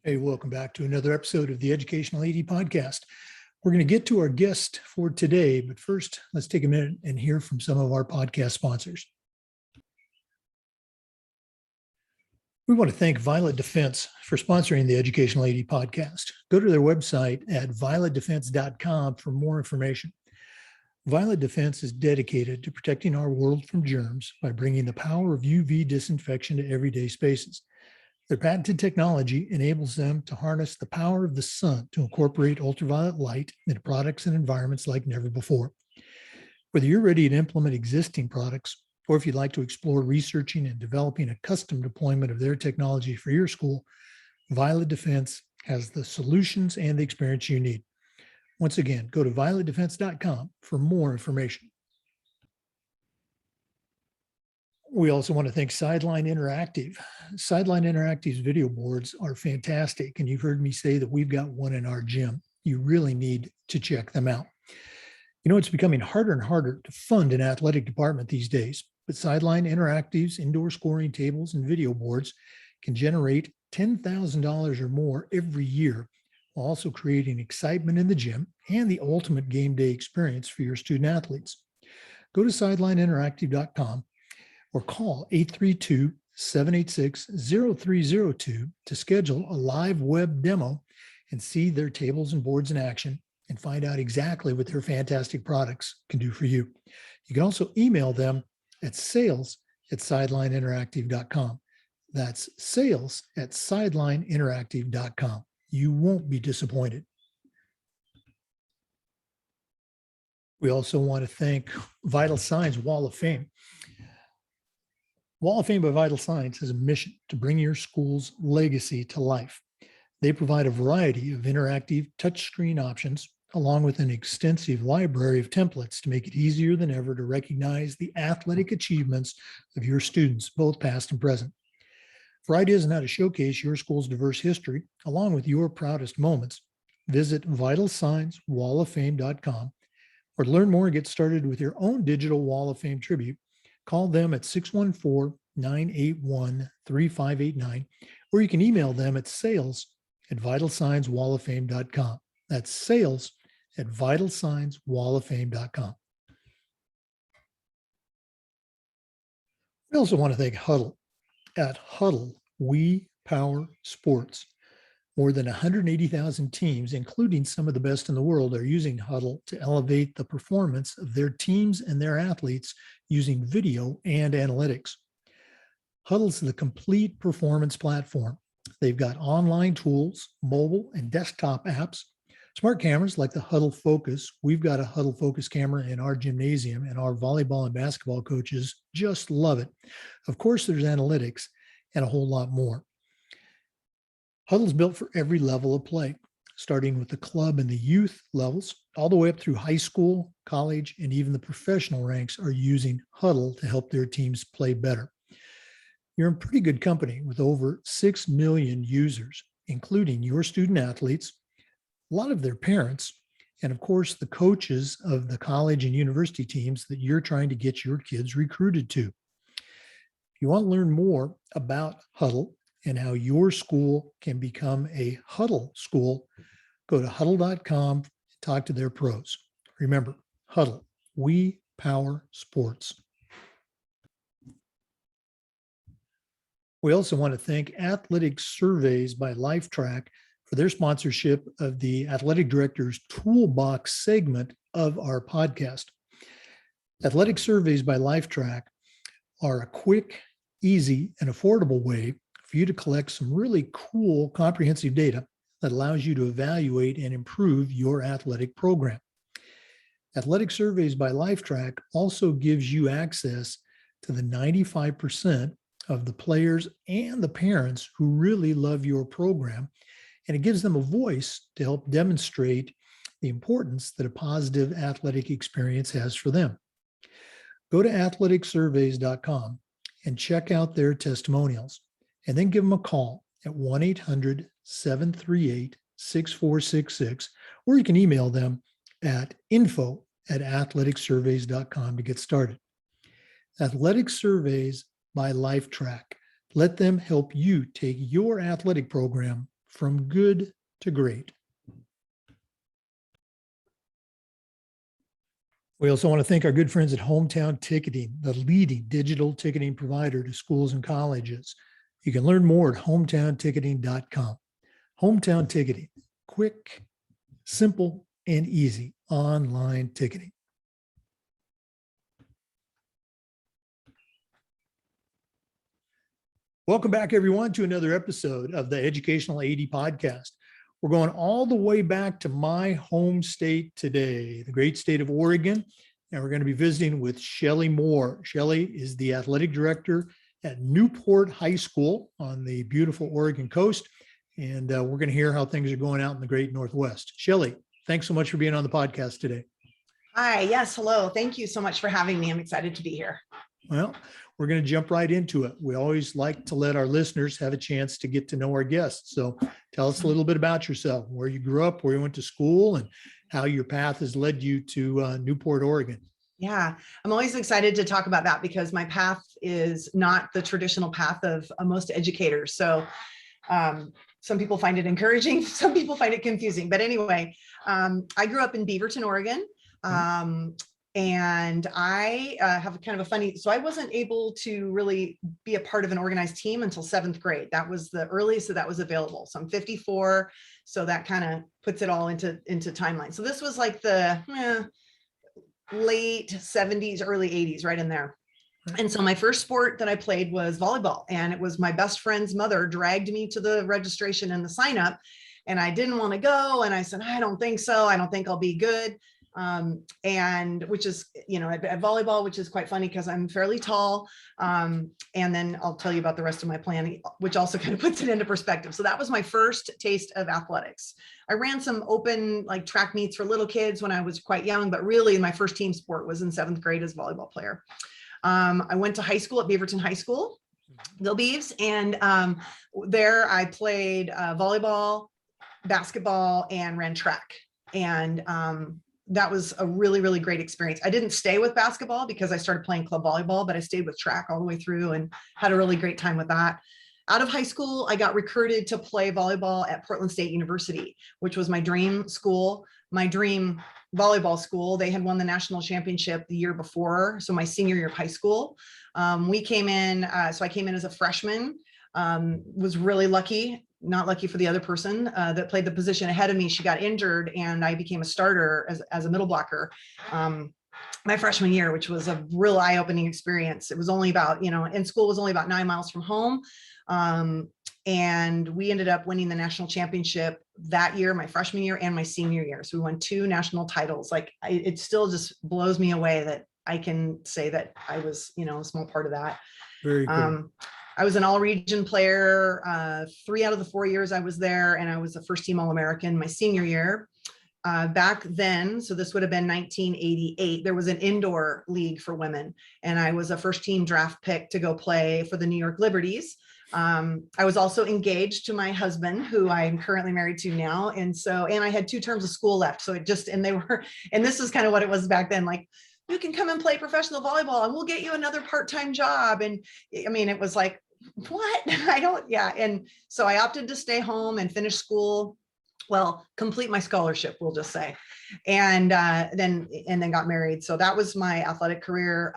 Hey, welcome back to another episode of the Educational AD Podcast. We're going to get to our guest for today, but first, let's take a minute and hear from some of our podcast sponsors. We want to thank Violet Defense for sponsoring the Educational AD Podcast. Go to their website at violetdefense.com for more information. Violet Defense is dedicated to protecting our world from germs by bringing the power of UV disinfection to everyday spaces. Their patented technology enables them to harness the power of the sun to incorporate ultraviolet light into products and environments like never before. Whether you're ready to implement existing products, or if you'd like to explore researching and developing a custom deployment of their technology for your school, Violet Defense has the solutions and the experience you need. Once again, go to violetdefense.com for more information. We also want to thank Sideline Interactive. Sideline Interactive's video boards are fantastic, and you've heard me say that we've got one in our gym. You really need to check them out. You know, it's becoming harder and harder to fund an athletic department these days, but Sideline Interactive's indoor scoring tables and video boards can generate $10,000 or more every year, while also creating excitement in the gym and the ultimate game day experience for your student athletes. Go to sidelineinteractive.com or call 832-786-0302 to schedule a live web demo and see their tables and boards in action and find out exactly what their fantastic products can do for you. You can also email them at sales@sidelineinteractive.com. That's sales@sidelineinteractive.com. You won't be disappointed. We also want to thank Vital Signs Wall of Fame. Wall of Fame by Vital Signs has a mission to bring your school's legacy to life. They provide a variety of interactive touchscreen options, along with an extensive library of templates to make it easier than ever to recognize the athletic achievements of your students, both past and present. For ideas on how to showcase your school's diverse history, along with your proudest moments, visit vitalsignswalloffame.com, or to learn more and get started with your own digital Wall of Fame tribute. Call them at 614-981-3589, or you can email them at sales@vitalsignswalloffame.com. That's sales@vitalsignswalloffame.com. We also want to thank Huddle. At Huddle, we power sports. More than 180,000 teams, including some of the best in the world, are using Huddle to elevate the performance of their teams and their athletes using video and analytics. Huddle's the complete performance platform. They've got online tools, mobile and desktop apps, smart cameras like the Huddle Focus. We've got a Huddle Focus camera in our gymnasium, and our volleyball and basketball coaches just love it. Of course, there's analytics and a whole lot more. Huddle's built for every level of play, starting with the club and the youth levels, all the way up through high school, college, and even the professional ranks are using Huddle to help their teams play better. You're in pretty good company with over 6 million users, including your student athletes, a lot of their parents, and of course, the coaches of the college and university teams that you're trying to get your kids recruited to. If you want to learn more about Huddle and how your school can become a Huddle school, go to huddle.com and talk to their pros. Remember, Huddle, we power sports. We also want to thank Athletic Surveys by LifeTrack for their sponsorship of the Athletic Director's Toolbox segment of our podcast. Athletic Surveys by LifeTrack are a quick, easy, and affordable way for you to collect some really cool, comprehensive data that allows you to evaluate and improve your athletic program. Athletic Surveys by LifeTrack also gives you access to the 95% of the players and the parents who really love your program, and it gives them a voice to help demonstrate the importance that a positive athletic experience has for them. Go to athleticsurveys.com and check out their testimonials, and then give them a call at 1-800-738-6466, or you can email them at info@athleticsurveys.com to get started. Athletic Surveys by LifeTrack. Let them help you take your athletic program from good to great. We also want to thank our good friends at Hometown Ticketing, the leading digital ticketing provider to schools and colleges. You can learn more at hometownticketing.com. Hometown Ticketing, quick, simple, and easy online ticketing. Welcome back, everyone, to another episode of the Educational AD Podcast. We're going all the way back to my home state today, the great state of Oregon, and we're going to be visiting with Shelley Moore. Shelley is the athletic director at Newport High School on the beautiful Oregon coast, and we're going to hear how things are going out in the great Northwest. Shelley, thanks so much for being on the podcast today. Hi, yes, hello. Thank you so much for having me. I'm excited to be here. Well, we're going to jump right into it. We always like to let our listeners have a chance to get to know our guests. So tell us a little bit about yourself, where you grew up, where you went to school, and how your path has led you to Newport, Oregon. Yeah, I'm always excited to talk about that because my path is not the traditional path of most educators. So some people find it encouraging, some people find it confusing. But anyway, I grew up in Beaverton, Oregon. And I have kind of a funny, so I wasn't able to really be a part of an organized team until 7th grade. That was the earliest that was available. So I'm 54. So that kind of puts it all into timeline. So this was like the late 70s, early 80s, right in there. And so my first sport that I played was volleyball. And it was my best friend's mother dragged me to the registration and the sign up. And I didn't want to go. And I said, I don't think so. I don't think I'll be good. And which is, at volleyball, which is quite funny because I'm fairly tall. And then I'll tell you about the rest of my plan, which also kind of puts it into perspective. So that was my first taste of athletics. I ran some open like track meets for little kids when I was quite young, but really my first team sport was in 7th grade as a volleyball player. I went to high school at Beaverton High School, Go Beavs, and there I played volleyball, basketball, and ran track. And that was a really, really great experience. I didn't stay with basketball because I started playing club volleyball, but I stayed with track all the way through and had a really great time with that. Out of high school, I got recruited to play volleyball at Portland State University, which was my dream school, my dream volleyball school. They had won the national championship the year before, so my senior year of high school. We came in, so I came in as a freshman, was really lucky. Not lucky for the other person that played the position ahead of me. She got injured and I became a starter as a middle blocker my freshman year, which was a real eye-opening experience. It was only about, in school was only about 9 miles from home. And we ended up winning the national championship that year, my freshman year and my senior year. So we won 2 national titles. Like it still just blows me away that I can say that I was, a small part of that. Very cool. I was an all-region player 3 out of the 4 years I was there, and I was a first-team All-American my senior year. Back then, so this would have been 1988, there was an indoor league for women, and I was a first-team draft pick to go play for the New York Liberties. I was also engaged to my husband, who I'm currently married to now, and I had 2 terms of school left, so and this is kind of what it was back then, like, you can come and play professional volleyball and we'll get you another part-time job. And I mean, it was like, what? And so I opted to stay home and finish school. Well, complete my scholarship, we'll just say. And then got married. So that was my athletic career.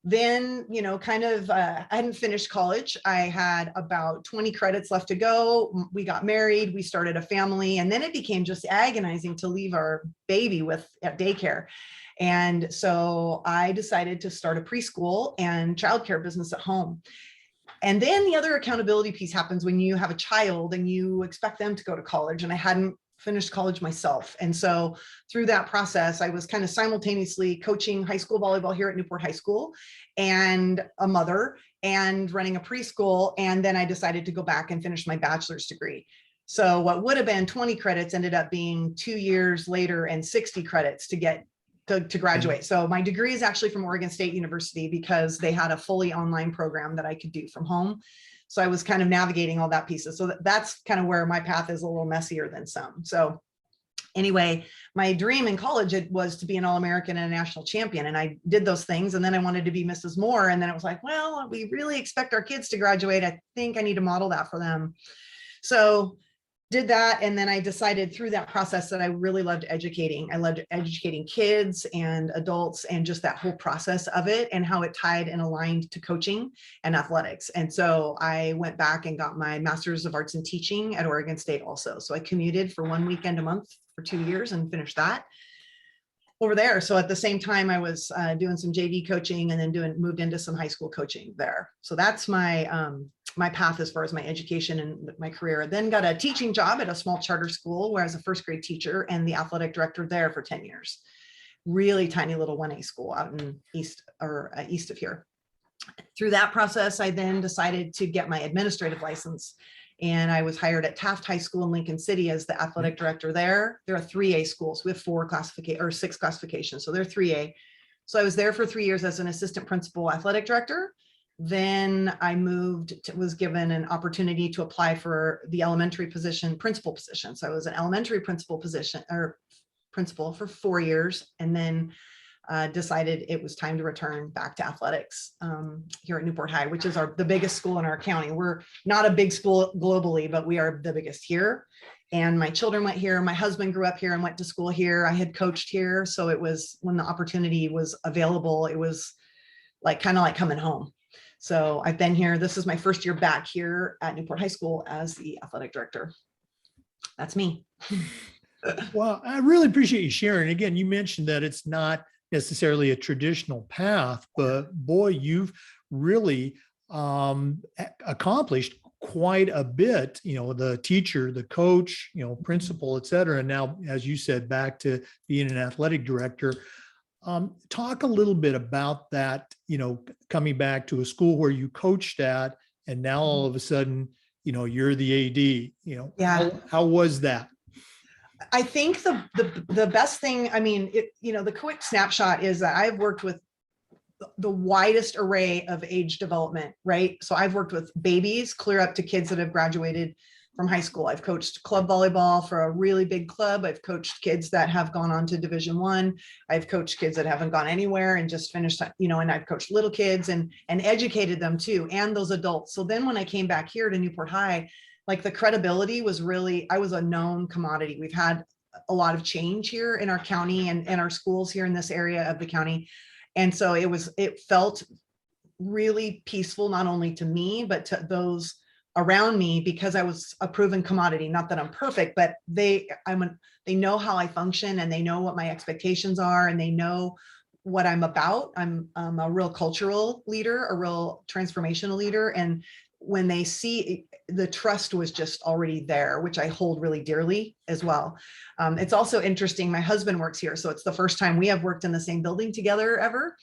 Then, I hadn't finished college. I had about 20 credits left to go. We got married, we started a family, and then it became just agonizing to leave our baby at daycare. And so I decided to start a preschool and childcare business at home. And then the other accountability piece happens when you have a child and you expect them to go to college. And I hadn't finished college myself. And so through that process, I was kind of simultaneously coaching high school volleyball here at Newport High School and a mother and running a preschool. And then I decided to go back and finish my bachelor's degree. So what would have been 20 credits ended up being 2 years later and 60 credits to graduate. So my degree is actually from Oregon State University because they had a fully online program that I could do from home. So I was kind of navigating all that pieces. So that's kind of where my path is a little messier than some. So anyway, my dream in college was to be an All-American and a national champion. And I did those things. And then I wanted to be Mrs. Moore. And then it was like, well, we really expect our kids to graduate. I think I need to model that for them. So did that. And then I decided through that process that I really loved educating. I loved educating kids and adults and just that whole process of it and how it tied and aligned to coaching and athletics. And so I went back and got my master's of arts in teaching at Oregon State also. So I commuted for 1 weekend a month for 2 years and finished that over there. So at the same time, I was doing some JV coaching and then moved into some high school coaching there. So that's my path as far as my education and my career. I then got a teaching job at a small charter school where I was a first grade teacher and the athletic director there for 10 years. Really tiny little 1A school out in east of here. Through that process, I then decided to get my administrative license. And I was hired at Taft High School in Lincoln City as the athletic director there. There are 3A schools with 6 classifications. So they're 3A. So I was there for 3 years as an assistant principal athletic director. Then I was given an opportunity to apply for the elementary principal position. So I was an elementary principal for 4 years, and then decided it was time to return back to athletics here at Newport High, which is the biggest school in our county. We're not a big school globally, but we are the biggest here. And my children went here. My husband grew up here and went to school here. I had coached here. So it was, when the opportunity was available, it was kind of like coming home. So I've been here. This is my first year back here at Newport High School as the athletic director. That's me. Well, I really appreciate you sharing. Again, you mentioned that it's not necessarily a traditional path, but boy, you've really accomplished quite a bit, the teacher, the coach, principal, et cetera. And now, as you said, back to being an athletic director. Talk a little bit about that, coming back to a school where you coached at, and now all of a sudden, you're the AD, Yeah. How was that? I think the best thing, the quick snapshot is that I've worked with the widest array of age development, right? So I've worked with babies clear up to kids that have graduated from high school. I've coached club volleyball for a really big club. I've coached kids that have gone on to Division I. I've coached kids that haven't gone anywhere and just finished, and I've coached little kids and educated them too, and those adults. So then when I came back here to Newport High, the credibility was really, I was a known commodity. We've had a lot of change here in our county and our schools here in this area of the county. And so it felt really peaceful, not only to me, but to those around me, because I was a proven commodity. Not that I'm perfect, but they know how I function, and they know what my expectations are, and they know what I'm about. I'm a real cultural leader, a real transformational leader. And when they see, the trust was just already there, which I hold really dearly as well. It's also interesting. My husband works here. So it's the first time we have worked in the same building together ever.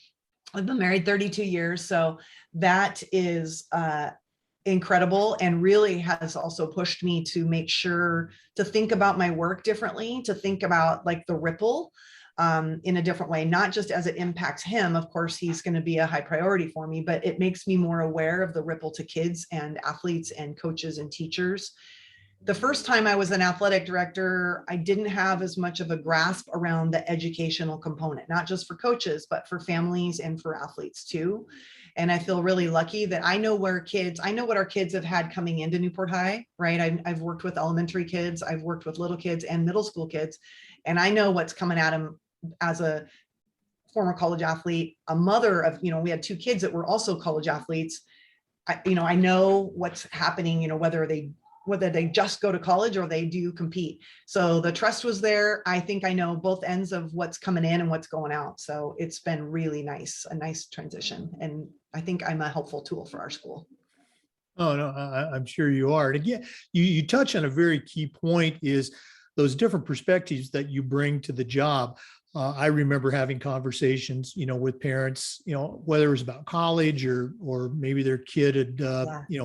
I've been married 32 years. So that is incredible, and really has also pushed me to make sure to think about my work differently, to think about the ripple in a different way, not just as it impacts him. Of course, he's going to be a high priority for me, but it makes me more aware of the ripple to kids and athletes and coaches and teachers. The first time I was an athletic director, I didn't have as much of a grasp around the educational component, not just for coaches, but for families and for athletes too. And I feel really lucky that I know what our kids have had coming into Newport High, right? I've worked with elementary kids, I've worked with little kids and middle school kids, and I know what's coming at them as a former college athlete, a mother of, we had 2 kids that were also college athletes. I know what's happening, whether they just go to college or they do compete. So the trust was there. I think I know both ends of what's coming in and what's going out. So it's been really nice, a nice transition. And I think I'm a helpful tool for our school. Oh, no, I'm sure you are. And again, you touch on a very key point, is those different perspectives that you bring to the job. I remember having conversations, with parents, whether it was about college or maybe their kid had,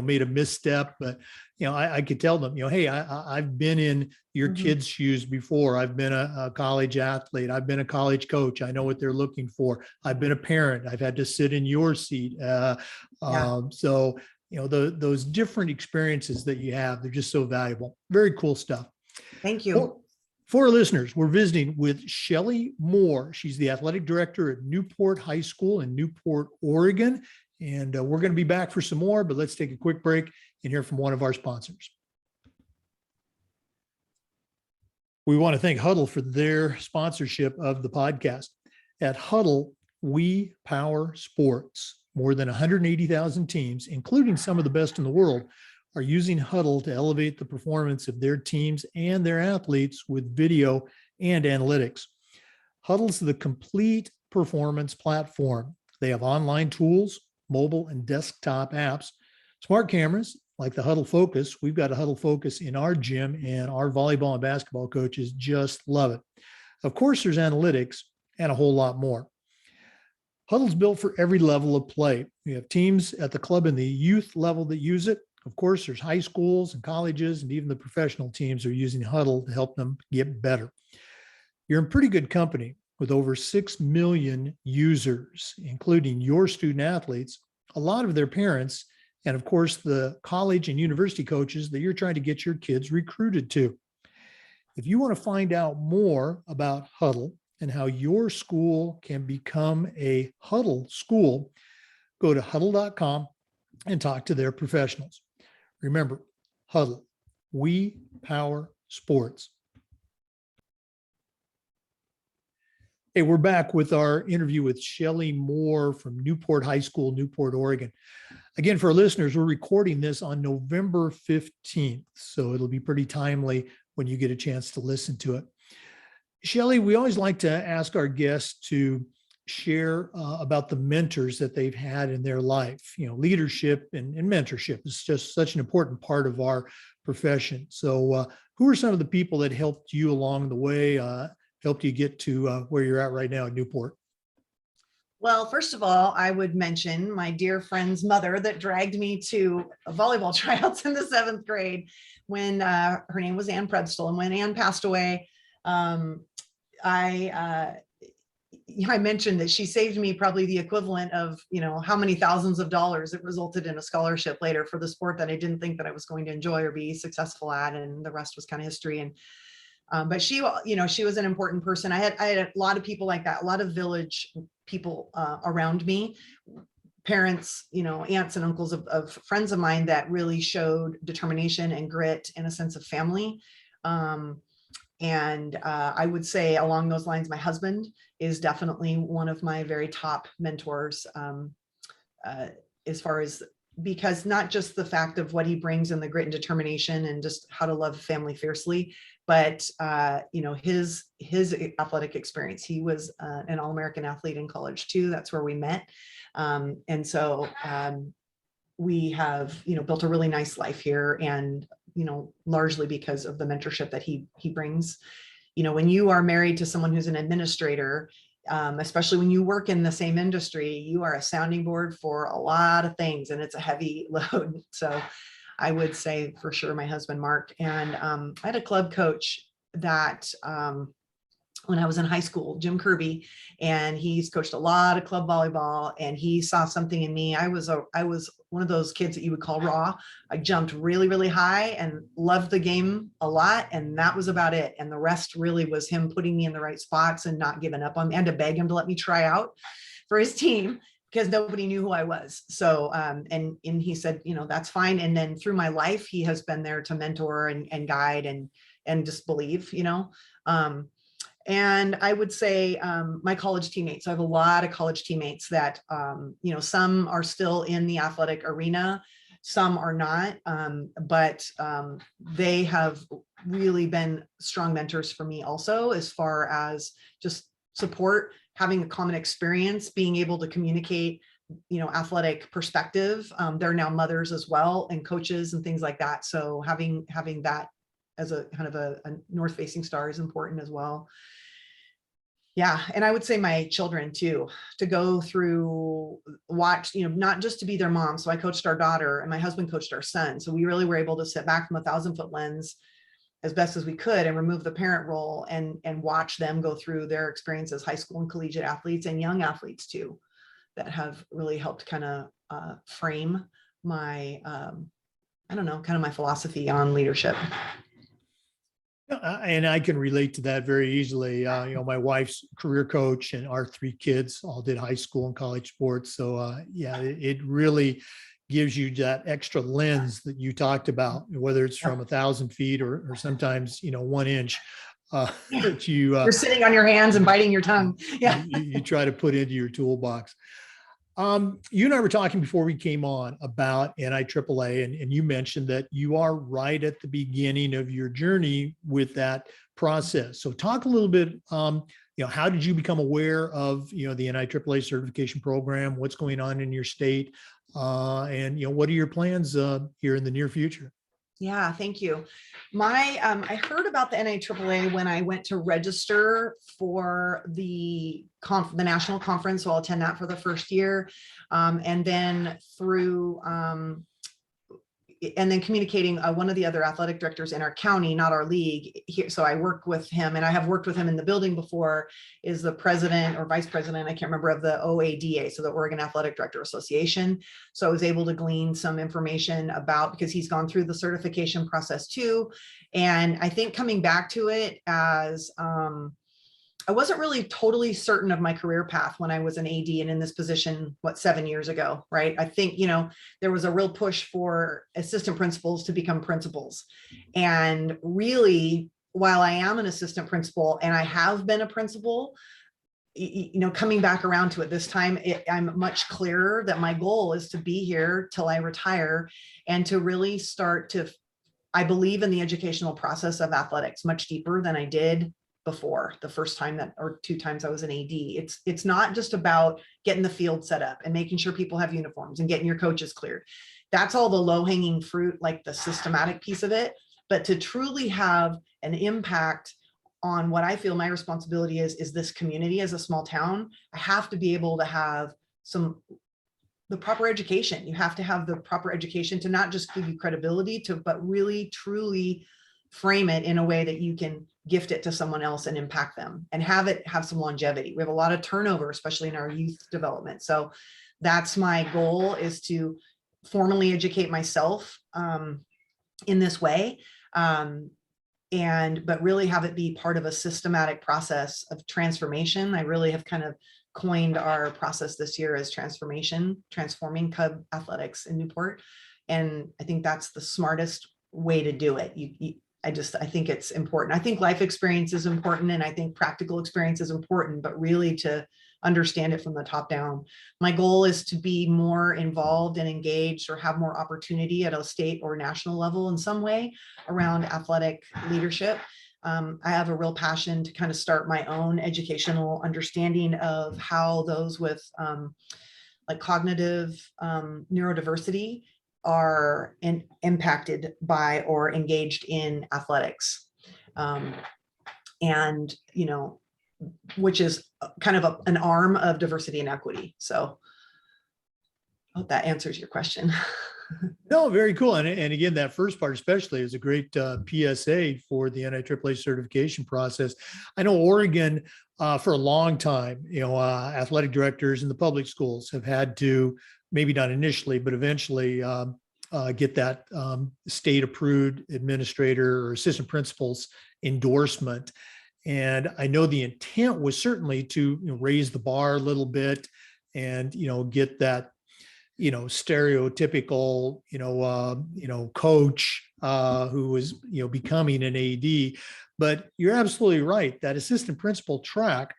made a misstep, but, I could tell them, hey, I've been in your kid's shoes before. I've been a college athlete. I've been a college coach. I know what they're looking for. I've been a parent. I've had to sit in your seat. So, those different experiences that you have, they're just so valuable. Very cool stuff. Thank you. For our listeners, we're visiting with Shelley Moore. She's the athletic director at Newport High School in Newport, Oregon. And we're going to be back for some more, but let's take a quick break and hear from one of our sponsors. We want to thank Huddle for their sponsorship of the podcast. At Huddle, we power sports. More than 180,000 teams, including some of the best in the world, are using Huddle to elevate the performance of their teams and their athletes with video and analytics. Huddle's the complete performance platform. They have online tools, mobile and desktop apps, smart cameras like the Huddle Focus. We've got a Huddle Focus in our gym, and our volleyball and basketball coaches just love it. Of course, there's analytics and a whole lot more. Huddle's built for every level of play. We have teams at the club and the youth level that use it. Of course, there's high schools and colleges, and even the professional teams are using Huddle to help them get better. You're in pretty good company with over 6 million users, including your student athletes, a lot of their parents, and of course, the college and university coaches that you're trying to get your kids recruited to. If you want to find out more about Huddle and how your school can become a Huddle school, go to huddle.com and talk to their professionals. Remember, Huddle, we power sports. Hey, we're back with our interview with Shelley Moore from Newport High School, Newport, Oregon. Again, for our listeners, we're recording this on November 15th, so it'll be pretty timely when you get a chance to listen to it. Shelley, we always like to ask our guests to share about the mentors that they've had in their life. You know, leadership and mentorship is just such an important part of our profession. So who are some of the people that helped you along the way, helped you get to where you're at right now at Newport? Well, first of all, I would mention my dear friend's mother that dragged me to volleyball tryouts in the 7th grade when her name was Ann Predstall. And when Ann passed away, I mentioned that she saved me probably the equivalent of, how many thousands of dollars it resulted in a scholarship later for the sport that I didn't think that I was going to enjoy or be successful at. And the rest was kind of history. And but she was an important person. I had a lot of people like that, a lot of village people around me, parents, aunts and uncles of friends of mine that really showed determination and grit and a sense of family. And I would say along those lines, my husband is definitely one of my very top mentors as far as, because not just the fact of what he brings and the grit and determination and just how to love family fiercely, but his athletic experience. He was an All-American athlete in college too. That's where we met. And so we have, built a really nice life here, and, largely because of the mentorship that he brings. When you are married to someone who's an administrator, especially when you work in the same industry, you are a sounding board for a lot of things, and it's a heavy load. So I would say for sure my husband, Mark. And I had a club coach that when I was in high school, Jim Kirby, and he's coached a lot of club volleyball, and he saw something in me. I was one of those kids that you would call raw. I jumped really, really high and loved the game a lot. And that was about it. And the rest really was him putting me in the right spots and not giving up on me, and to beg him to let me try out for his team, because nobody knew who I was. So, and he said, that's fine. And then through my life, he has been there to mentor and guide and just believe, and I would say my college teammates, I have a lot of college teammates that, some are still in the athletic arena, some are not, but they have really been strong mentors for me also, as far as just support, having a common experience, being able to communicate, athletic perspective. They're now mothers as well, and coaches and things like that. So having that as a kind of a north facing star is important as well. Yeah. And I would say my children too, to go through, watch, not just to be their mom. So I coached our daughter, and my husband coached our son. So we really were able to sit back from a 1,000-foot lens as best as we could and remove the parent role and watch them go through their experience as high school and collegiate athletes, and young athletes too, that have really helped kind of frame my, kind of my philosophy on leadership. And I can relate to that very easily. My wife's career coach, and our 3 kids all did high school and college sports. So it really gives you that extra lens that you talked about, whether it's from 1,000 feet or sometimes, 1 inch. that you, You're sitting on your hands and biting your tongue. Yeah. you try to put into your toolbox. You and I were talking before we came on about NIAAA, and you mentioned that you are right at the beginning of your journey with that process. So talk a little bit, how did you become aware of, the NIAAA certification program? What's going on in your state? And what are your plans here in the near future? Yeah, thank you. I heard about the NIAAA when I went to register for the national conference. So I'll attend that for the first year. And then communicating one of the other athletic directors in our county, not our league here. So I work with him, and I have worked with him in the building before, is the president or vice president, I can't remember, of the OADA, so the Oregon Athletic Director Association. So I was able to glean some information because he's gone through the certification process too. And I think coming back to it as, I wasn't really totally certain of my career path when I was an AD and in this position, 7 years ago, right? I think, there was a real push for assistant principals to become principals. And really, while I am an assistant principal and I have been a principal, coming back around to it this time, I'm much clearer that my goal is to be here till I retire and to really I believe in the educational process of athletics much deeper than I did before the first time or 2 times I was an AD. It's not just about getting the field set up and making sure people have uniforms and getting your coaches cleared. That's all the low-hanging fruit, like the systematic piece of it. But to truly have an impact on what I feel my responsibility is this community as a small town, I have to be able to have the proper education. You have to have the proper education to not just give you credibility but really truly frame it in a way that you can gift it to someone else and impact them and have some longevity. We have a lot of turnover, especially in our youth development. So that's my goal, is to formally educate myself in this way. But really have it be part of a systematic process of transformation. I really have kind of coined our process this year as transforming Cub athletics in Newport. And I think that's the smartest way to do it. I think it's important. I think life experience is important, and I think practical experience is important, but really to understand it from the top down. My goal is to be more involved and engaged, or have more opportunity at a state or national level in some way around athletic leadership. I have a real passion to kind of start my own educational understanding of how those with like cognitive neurodiversity are impacted by or engaged in athletics. And, which is kind of an arm of diversity and equity. So I hope that answers your question. No, very cool. And again, that first part especially is a great PSA for the NIAAA certification process. I know Oregon, for a long time, athletic directors in the public schools have had to, maybe not initially, but eventually get that state approved administrator or assistant principal's endorsement. And I know the intent was certainly to raise the bar a little bit and, get that, stereotypical, coach who was, becoming an AD. But you're absolutely right. That assistant principal track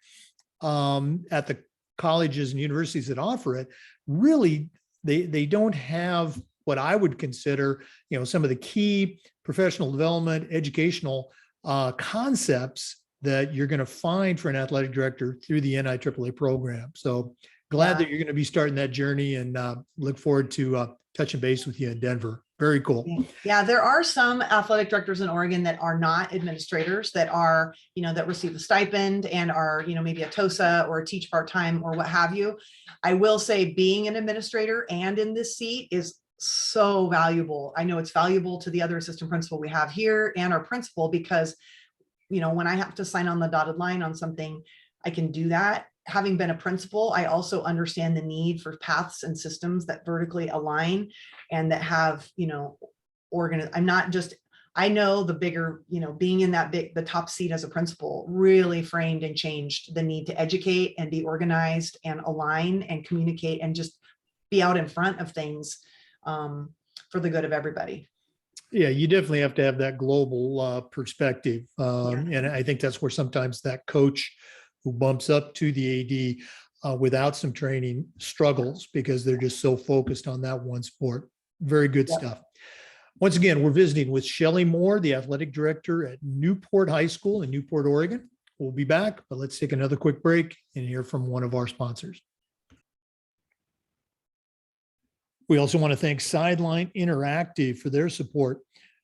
at the colleges and universities that offer it, really, they don't have what I would consider, some of the key professional development, educational concepts that you're going to find for an athletic director through the NIAAA program. So glad that you're going to be starting that journey, and look forward to touching base with you in Denver. Very cool. Yeah, there are some athletic directors in Oregon that are not administrators, that are, that receive a stipend and are, maybe a TOSA or teach part-time or what have you. I will say being an administrator and in this seat is so valuable. I know it's valuable to the other assistant principal we have here and our principal, because, when I have to sign on the dotted line on something, I can do that. Having been a principal, I also understand the need for paths and systems that vertically align and that have, I know the bigger, being in the top seat as a principal really framed and changed the need to educate and be organized and align and communicate and just be out in front of things for the good of everybody. Yeah, you definitely have to have that global perspective. Yeah. And I think that's where sometimes that coach who bumps up to the AD without some training struggles because they're just so focused on that one sport. Very good Yep. stuff. Once again, we're visiting with Shelley Moore, the athletic director at Newport High School in Newport, Oregon. We'll be back, but let's take another quick break and hear from one of our sponsors. We also want to thank Sideline Interactive for their support.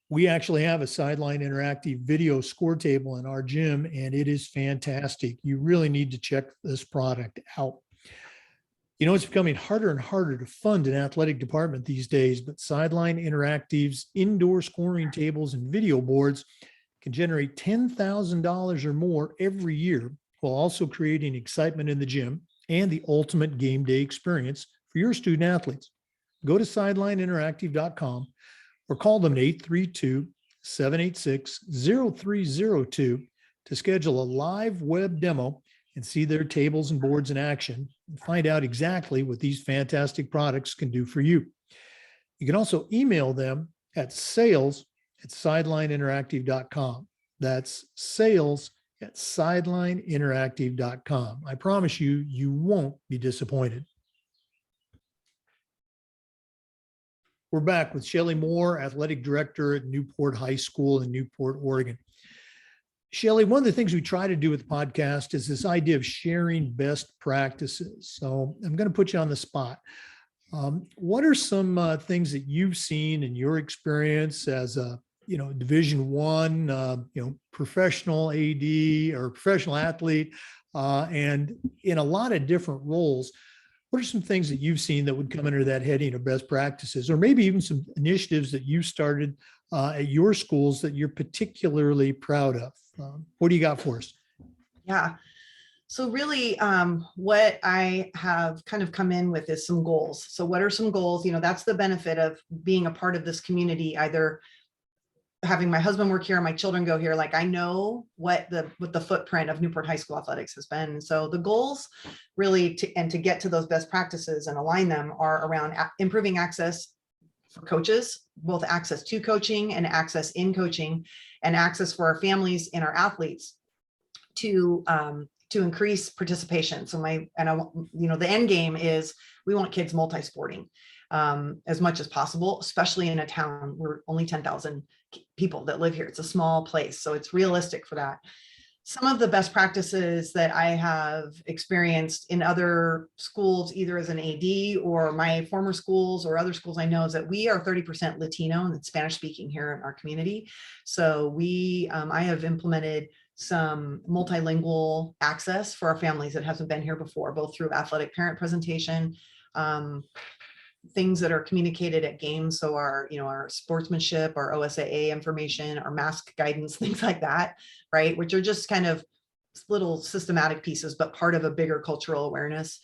We actually have a Sideline Interactive video score table in our gym, and it is fantastic. You really need to check this product out. You know, it's becoming harder and harder to fund an athletic department these days, but Sideline Interactive's indoor scoring tables and video boards can generate $10,000 or more every year while also creating excitement in the gym and the ultimate game day experience for your student athletes. Go to sidelineinteractive.com or call them at 832-786-0302 to schedule a live web demo and see their tables and boards in action and find out exactly what these fantastic products can do for you. You can also email them at sales@sidelineinteractive.com. That's sales@sidelineinteractive.com. I promise you, you won't be disappointed. We're back with Shelley Moore, athletic director at Newport High School in Newport, Oregon. Shelley, one of the things we try to do with the podcast is this idea of sharing best practices. So I'm going to put you on the spot. What are some things that you've seen in your experience as a Division One, professional AD or professional athlete, and in a lot of different roles? What are some things that you've seen that would come under that heading of best practices, or maybe even some initiatives that you started at your schools that you're particularly proud of? What do you got for us? Yeah. So really, what I have kind of come in with is some goals. So what are some goals? That's the benefit of being a part of this community, either having my husband work here, my children go here. Like, I know what the footprint of Newport High School athletics has been. So the goals really to get to those best practices and align them are around improving access for coaches, both access to coaching and access in coaching, and access for our families and our athletes to increase participation. So the end game is we want kids multi-sporting as much as possible, especially in a town. We're only 10,000 people that live here. It's a small place, so it's realistic for that. Some of the best practices that I have experienced in other schools, either as an AD or my former schools or other schools I know, is that we are 30% Latino and Spanish speaking here in our community. So I have implemented some multilingual access for our families that hasn't been here before, both through athletic parent presentation, things that are communicated at games. So our sportsmanship, our OSAA information, our mask guidance, things like that, right? Which are just kind of little systematic pieces, but part of a bigger cultural awareness.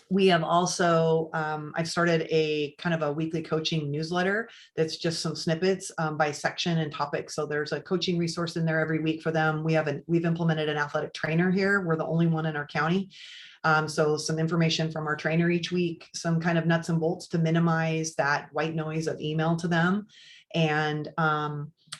We have also, I've started a kind of a weekly coaching newsletter that's just some snippets by section and topic. So there's a coaching resource in there every week for them. We've implemented an athletic trainer here. We're the only one in our county. So some information from our trainer each week, some kind of nuts and bolts to minimize that white noise of email to them. And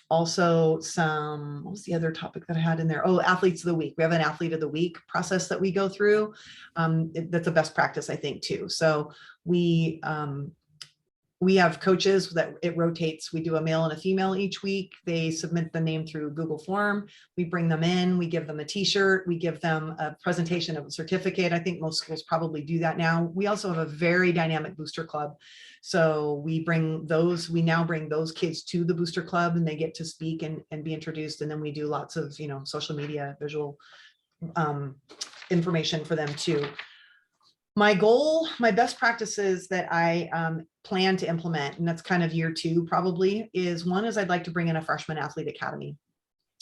also what was the other topic that I had in there? Oh, athletes of the week. We have an athlete of the week process that we go through. That's a best practice, I think, too. So we have coaches that it rotates. We do a male and a female each week. They submit the name through Google form. We bring them in, we give them a t-shirt, we give them a presentation of a certificate. I think most schools probably do that now. We also have a very dynamic booster club. So we now bring those kids to the booster club and they get to speak and be introduced. And then we do lots of, social media, visual information for them too. My best practices that I plan to implement, and that's kind of year 2 probably, is I'd like to bring in a freshman athlete academy.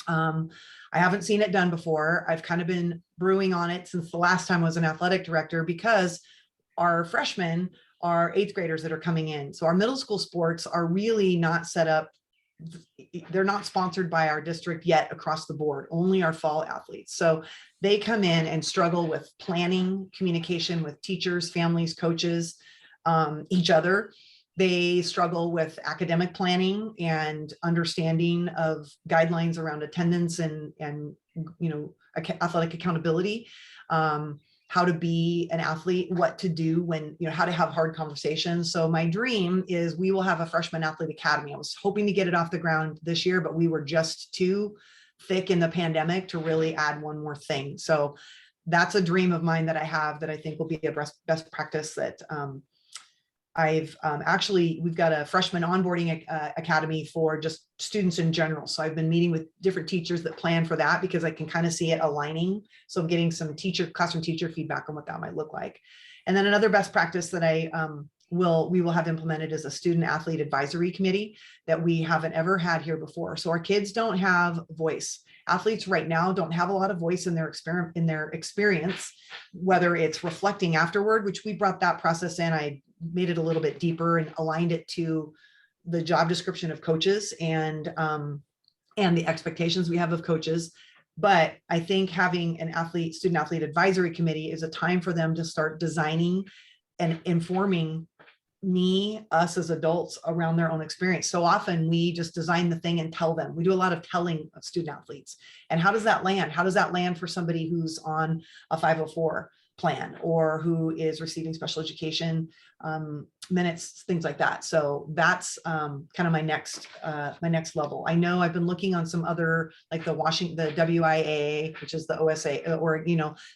I haven't seen it done before. I've kind of been brewing on it since the last time I was an athletic director, because our freshmen are 8th graders that are coming in. So our middle school sports are really not set up. They're not sponsored by our district yet across the board, only our fall athletes. So they come in and struggle with planning, communication with teachers, families, coaches, each other. They struggle with academic planning and understanding of guidelines around attendance and athletic accountability, how to be an athlete, what to do when, how to have hard conversations. So my dream is we will have a freshman athlete academy. I was hoping to get it off the ground this year, but we were just too thick in the pandemic to really add one more thing. So that's a dream of mine that I have that I think will be a best practice that we've got a freshman onboarding academy for just students in general. So I've been meeting with different teachers that plan for that because I can kind of see it aligning. So I'm getting some classroom teacher feedback on what that might look like. And then another best practice that we will have implemented is a student athlete advisory committee that we haven't ever had here before. So our kids don't have voice. Athletes right now don't have a lot of voice in their experience, whether it's reflecting afterward, which we brought that process in. I made it a little bit deeper and aligned it to the job description of coaches and the expectations we have of coaches. But I think having an student athlete advisory committee is a time for them to start designing and informing us as adults around their own experience. So often we just design the thing and tell them. We do a lot of telling of student athletes. And how does that land? How does that land for somebody who's on a 504 plan or who is receiving special education minutes, things like that? So that's kind of my next level. I know I've been looking on some other, like the WIAA, which is the OSA, or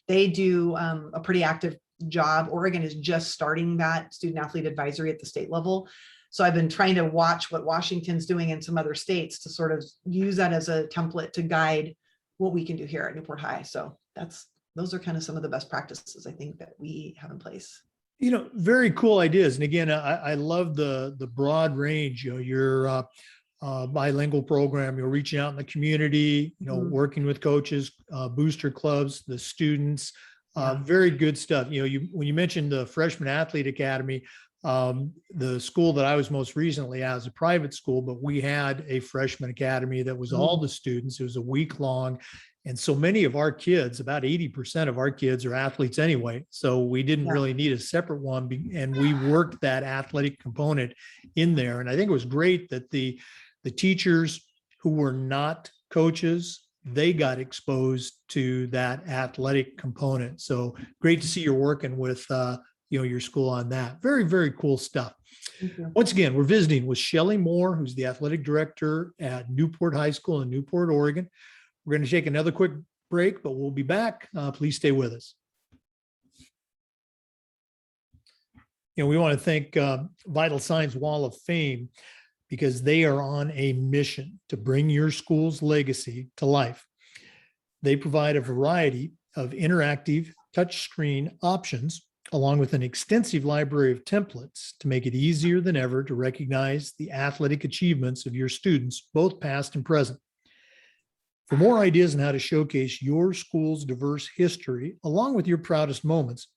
they do a pretty active job. Oregon is just starting that student athlete advisory at the state level. So I've been trying to watch what Washington's doing in some other states to sort of use that as a template to guide what we can do here at Newport High. So those are kind of some of the best practices I think that we have in place. Very cool ideas. And again, I love the broad range. Your bilingual program, you're reaching out in the community, working with coaches, booster clubs, the students. Very good stuff. When you mentioned the Freshman Athlete Academy, the school that I was most recently at is a private school, but we had a freshman academy that was all the students. It was a week long. And so many of our kids, about 80% of our kids are athletes anyway. So we didn't really need a separate one. And we worked that athletic component in there. And I think it was great that the teachers who were not coaches, they got exposed to that athletic component. So great to see you're working with your school on that. Very, very cool stuff. Once again, we're visiting with Shelley Moore, who's the athletic director at Newport High School in Newport, Oregon. We're going to take another quick break, but we'll be back. Please stay with us. We want to thank Vital Signs Wall of Fame because they are on a mission to bring your school's legacy to life. They provide a variety of interactive touchscreen options, along with an extensive library of templates to make it easier than ever to recognize the athletic achievements of your students, both past and present. For more ideas on how to showcase your school's diverse history, along with your proudest moments,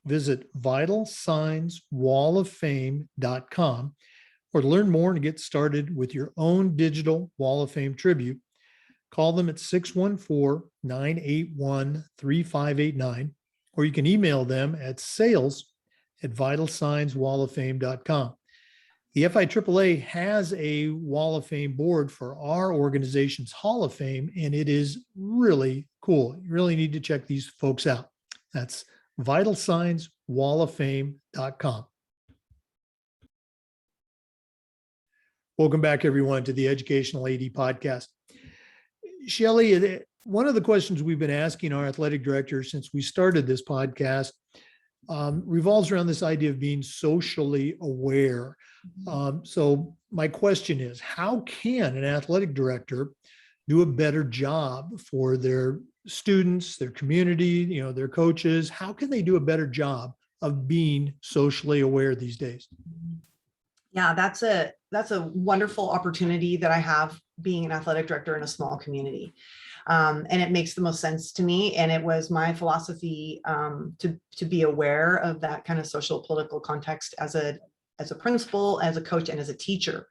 visit vitalsignswalloffame.com, or to learn more and get started with your own digital Wall of Fame tribute, call them at 614-981-3589, or you can email them at sales@vitalsignswalloffame.com. The FIAAA has a Wall of Fame board for our organization's Hall of Fame, and it is really cool. You really need to check these folks out. That's vitalsignswalloffame.com. Welcome back, everyone, to the Educational AD Podcast. Shelley, one of the questions we've been asking our athletic directors since we started this podcast revolves around this idea of being socially aware. So my question is, how can an athletic director do a better job for their students, their community, their coaches? How can they do a better job of being socially aware these days? Yeah, that's a wonderful opportunity that I have being an athletic director in a small community. And it makes the most sense to me. And it was my philosophy to be aware of that kind of social political context as a principal, as a coach, and as a teacher.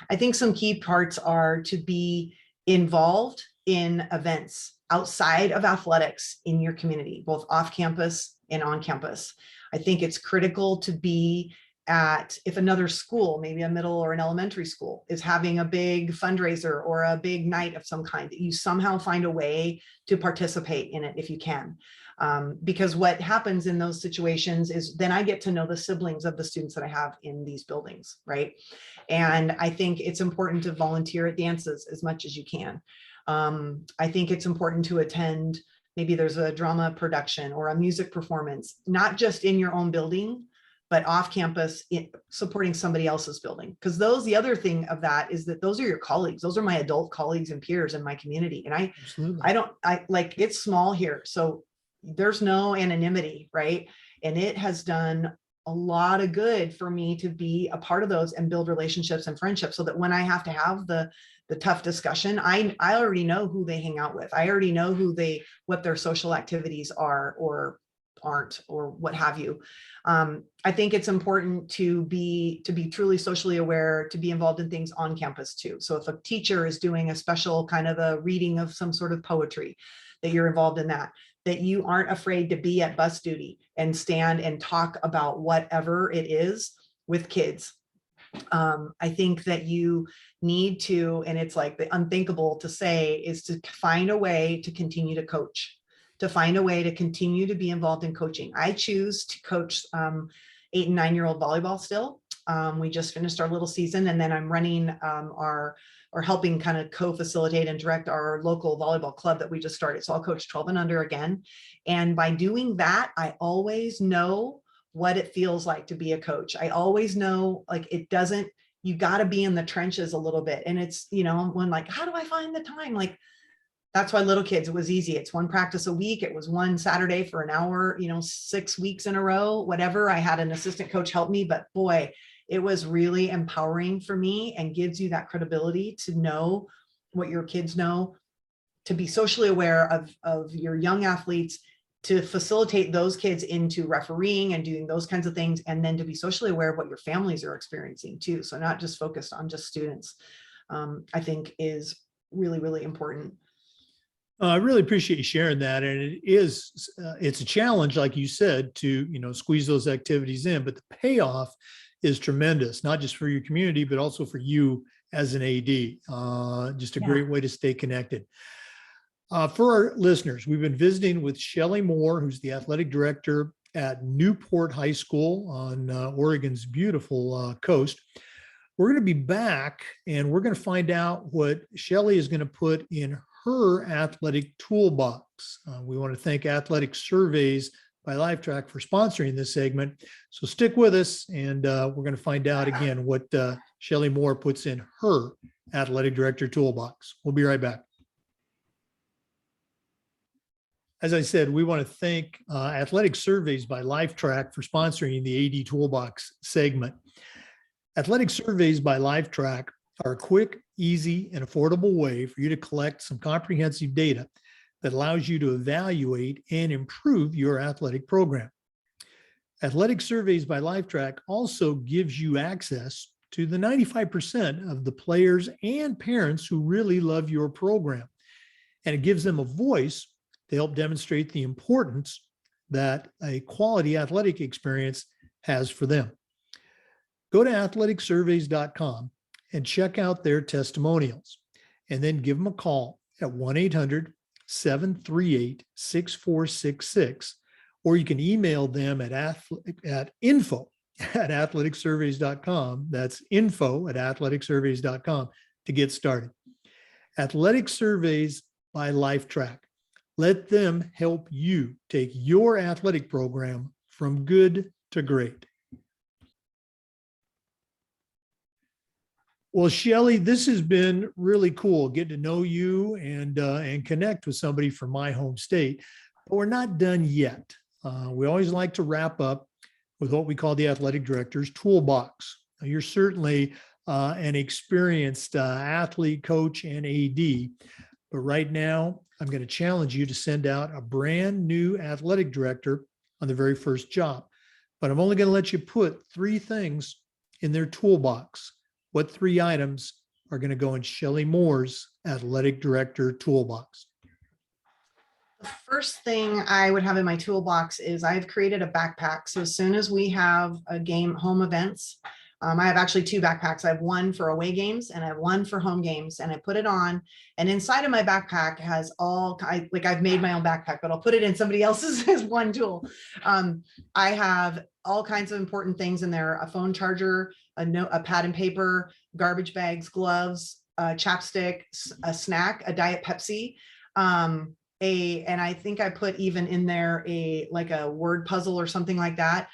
I think some key parts are to be involved in events outside of athletics in your community, both off campus and on campus. I think it's critical to be at if another school, maybe a middle or an elementary school, is having a big fundraiser or a big night of some kind, that you somehow find a way to participate in it if you can. Because what happens in those situations is then I get to know the siblings of the students that I have in these buildings, right? And I think it's important to volunteer at dances as much as you can. I think it's important to attend, maybe there's a drama production or a music performance, not just in your own building, but off campus supporting somebody else's building. Because the other thing of that is that those are your colleagues. Those are my adult colleagues and peers in my community. And I like, it's small here. So there's no anonymity, right? And it has done a lot of good for me to be a part of those and build relationships and friendships, so that when I have to have the tough discussion, I already know who they hang out with. I already know what their social activities are or aren't, or what have you. I think it's important to be truly socially aware, to be involved in things on campus too. So if a teacher is doing a special kind of a reading of some sort of poetry, that you're involved in that you aren't afraid to be at bus duty and stand and talk about whatever it is with kids. I think that you need to, and it's like the unthinkable to say, is to find a way to continue to coach, to find a way to continue to be involved in coaching. I choose to coach 8 and 9-year-old volleyball still. We just finished our little season, and then I'm running or helping kind of co-facilitate and direct our local volleyball club that we just started. So I'll coach 12 and under again. And by doing that, I always know what it feels like to be a coach. I always know, like, you got to be in the trenches a little bit. And it's, when like, how do I find the time? Like, that's why little kids, it was easy. It's one practice a week. It was one Saturday for an hour, 6 weeks in a row, whatever. I had an assistant coach help me, but boy, it was really empowering for me and gives you that credibility to know what your kids know, to be socially aware of your young athletes, to facilitate those kids into refereeing and doing those kinds of things, and then to be socially aware of what your families are experiencing too. So not just focused on just students, I think is really, really important. I really appreciate you sharing that. And it's a challenge, like you said, to, squeeze those activities in, but the payoff is tremendous, not just for your community, but also for you as an AD. Just a great way to stay connected. For our listeners, we've been visiting with Shelley Moore, who's the athletic director at Newport High School on Oregon's beautiful coast. We're going to be back, and we're going to find out what Shelley is going to put in her athletic toolbox. We want to thank Athletic Surveys by Lifetrack for sponsoring this segment. So stick with us, and we're going to find out again what Shelley Moore puts in her athletic director toolbox. We'll be right back. As I said, we want to thank Athletic Surveys by Lifetrack for sponsoring the AD Toolbox segment. Athletic Surveys by Lifetrack are a quick, easy, and affordable way for you to collect some comprehensive data that allows you to evaluate and improve your athletic program. Athletic Surveys by Lifetrack also gives you access to the 95% of the players and parents who really love your program, and it gives them a voice to help demonstrate the importance that a quality athletic experience has for them. Go to athleticsurveys.com and check out their testimonials, and then give them a call at 1-800-738-6466, or you can email them at info@athleticsurveys.com. That's info@athleticsurveys.com to get started. Athletic Surveys by Lifetrack. Let them help you take your athletic program from good to great. Well, Shelley, this has been really cool, getting to know you and connect with somebody from my home state. But we're not done yet. We always like to wrap up with what we call the athletic director's toolbox. Now, you're certainly an experienced athlete, coach, and AD. But right now, I'm going to challenge you to send out a brand new athletic director on the very first job. But I'm only going to let you put 3 things in their toolbox. What 3 items are going to go in Shelley Moore's athletic director toolbox? The First thing I would have in my toolbox is I've created a backpack. So as soon as we have a game, home events, I have actually two backpacks. I have one for away games and I have one for home games, and I put it on, and inside of my backpack has like I've made my own backpack, but I'll put it in somebody else's as one tool. I have all kinds of important things in there: a phone charger, a pad and paper, garbage bags, gloves, chapstick, a snack, a Diet Pepsi, and I think I put even in there like a word puzzle or something like that.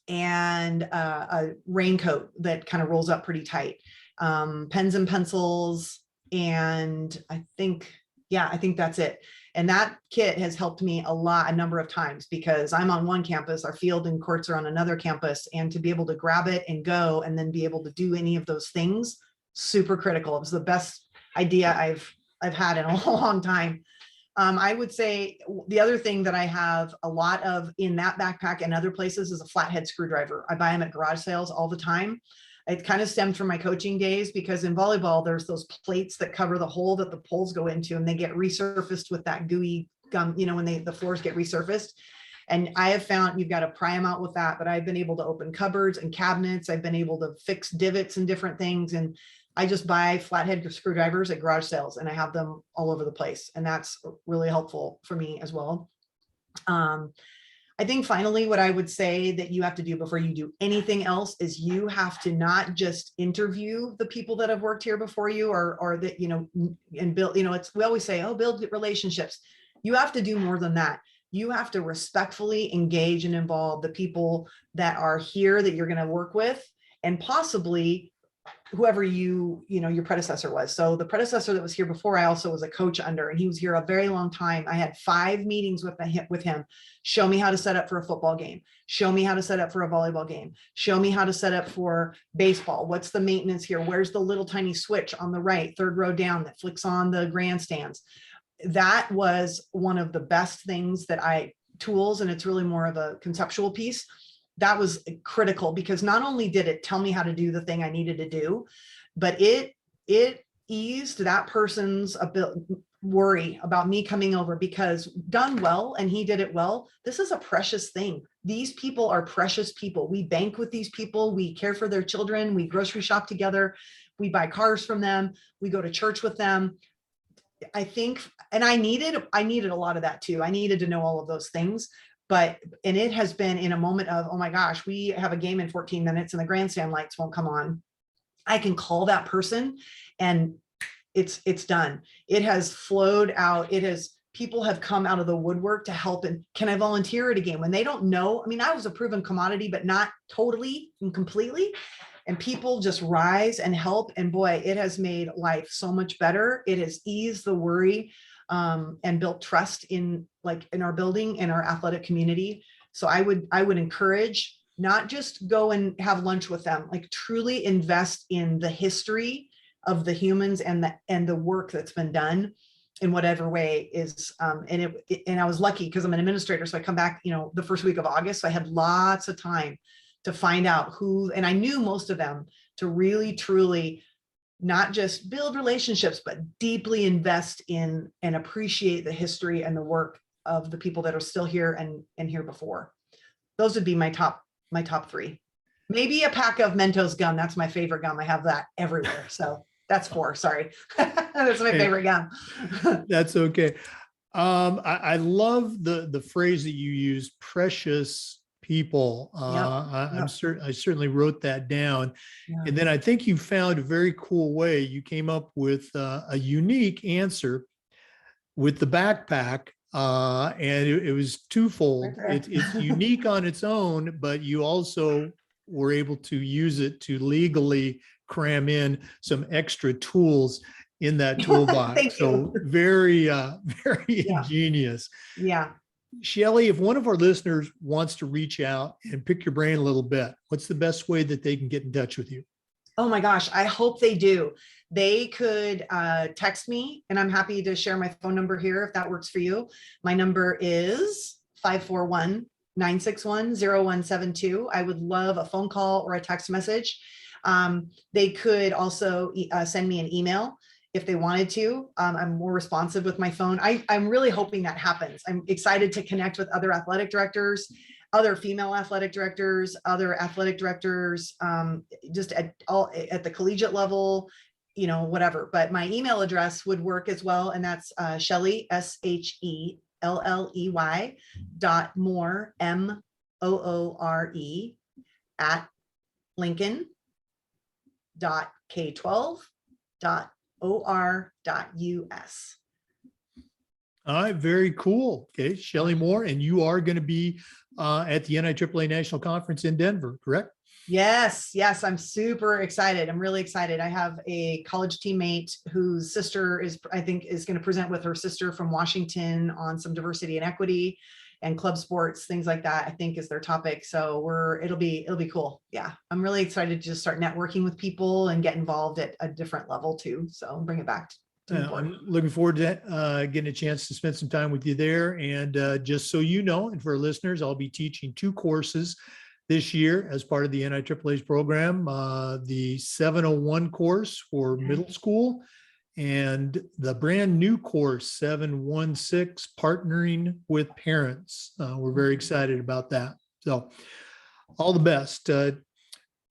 And a raincoat that kind of rolls up pretty tight, pens and pencils. And I think that's it. And that kit has helped me a number of times, because I'm on one campus, our field and courts are on another campus, and to be able to grab it and go and then be able to do any of those things, super critical. It was the best idea I've had in a long time. I would say the other thing that I have a lot of in that backpack and other places is a flathead screwdriver. I buy them at garage sales all the time. It kind of stemmed from my coaching days, because in volleyball, there's those plates that cover the hole that the poles go into, and they get resurfaced with that gooey gum, when the floors get resurfaced. And I have found you've got to pry them out with that, but I've been able to open cupboards and cabinets. I've been able to fix divots and different things. And I just buy flathead screwdrivers at garage sales, and I have them all over the place. And that's really helpful for me as well. I think finally, what I would say that you have to do before you do anything else is you have to not just interview the people that have worked here before you, or that, and build, we always say, oh, build relationships. You have to do more than that. You have to respectfully engage and involve the people that are here that you're going to work with, and possibly whoever your predecessor was. So the predecessor that was here before, I also was a coach under, and he was here a very long time. I had 5 meetings with him. Show me how to set up for a football game. Show me how to set up for a volleyball game. Show me how to set up for baseball. What's the maintenance here? Where's the little tiny switch on the right, 3rd row down, that flicks on the grandstands? That was one of the best things tools, and it's really more of a conceptual piece. That was critical, because not only did it tell me how to do the thing I needed to do, but it eased that person's worry about me coming over, because done well, and he did it well, this is a precious thing. These people are precious people. We bank with these people. We care for their children. We grocery shop together. We buy cars from them. We go to church with them. I think, and I needed a lot of that too. I needed to know all of those things. And it has been in a moment of, oh my gosh, we have a game in 14 minutes and the grandstand lights won't come on. I can call that person and it's done. It has flowed out. People have come out of the woodwork to help. And can I volunteer at a game when they don't know? I mean, I was a proven commodity, but not totally and completely. And people just rise and help. And boy, it has made life so much better. It has eased the worry, and built trust in our building and our athletic community. So I would encourage, not just go and have lunch with them, truly invest in the history of the humans and the work that's been done in whatever way is. And I was lucky because I'm an administrator. So I come back, the first week of August. So I had lots of time to find out who, and I knew most of them, to really, truly not just build relationships, but deeply invest in and appreciate the history and the work of the people that are still here and here before. Those would be my top 3. Maybe a pack of Mentos gum. That's my favorite gum. I have that everywhere. So that's 4. Sorry. That's my favorite gum. That's okay. I love the phrase that you use, precious people. I certainly wrote that down. Yeah. And then I think you found a very cool way. You came up with a unique answer with the backpack. And it was twofold. It's unique on its own, but you also were able to use it to legally cram in some extra tools in that toolbox. So very ingenious. Yeah. Shelley, if one of our listeners wants to reach out and pick your brain a little bit, what's the best way that they can get in touch with you? Oh my gosh, I hope they do. They could text me, and I'm happy to share my phone number here if that works for you. My number is 541-961-0172. I would love a phone call or a text message. They could also send me an email. if they wanted to. I'm more responsive with my phone. I'm really hoping that happens. I'm excited to connect with other athletic directors, other female athletic directors, other athletic directors, just at the collegiate level, whatever. But my email address would work as well. And that's Shelley, SHELLEY .Moore, MOORE at lincoln.k12.or.us. All right, very cool. Okay, Shelley Moore, and you are going to be at the NIAAA National Conference in Denver, correct? Yes, I'm super excited. I'm really excited. I have a college teammate whose sister is going to present with her sister from Washington on some diversity and equity and club sports, things like that, I think is their topic. So it'll be cool. Yeah, I'm really excited to just start networking with people and get involved at a different level too. So bring it back to Newport. I'm looking forward to getting a chance to spend some time with you there. And just so you know, and for our listeners, I'll be teaching 2 courses this year as part of the NIAAA's program, the 701 course for middle school and the brand new course 716, partnering with parents. We're very excited about that. So all the best.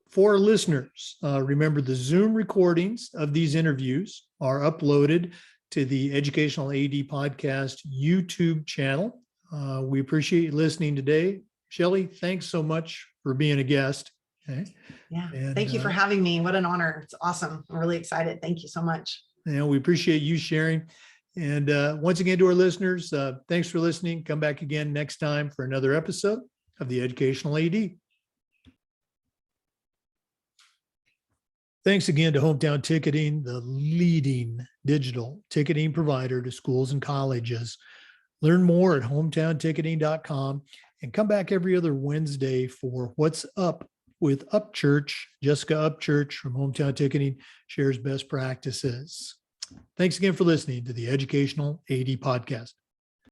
For our listeners, remember the Zoom recordings of these interviews are uploaded to the Educational AD Podcast YouTube channel. We appreciate you listening today. Shelley, thanks so much for being a guest. Okay. Yeah. And, thank you for having me. What an honor. It's awesome. I'm really excited. Thank you so much. We appreciate you sharing. And once again, to our listeners, thanks for listening. Come back again next time for another episode of the Educational AD. Thanks again to Hometown Ticketing, the leading digital ticketing provider to schools and colleges. Learn more at hometownticketing.com and come back every other Wednesday for What's Up with Upchurch. Jessica Upchurch from Hometown Ticketing shares best practices. Thanks again for listening to the Educational AD Podcast.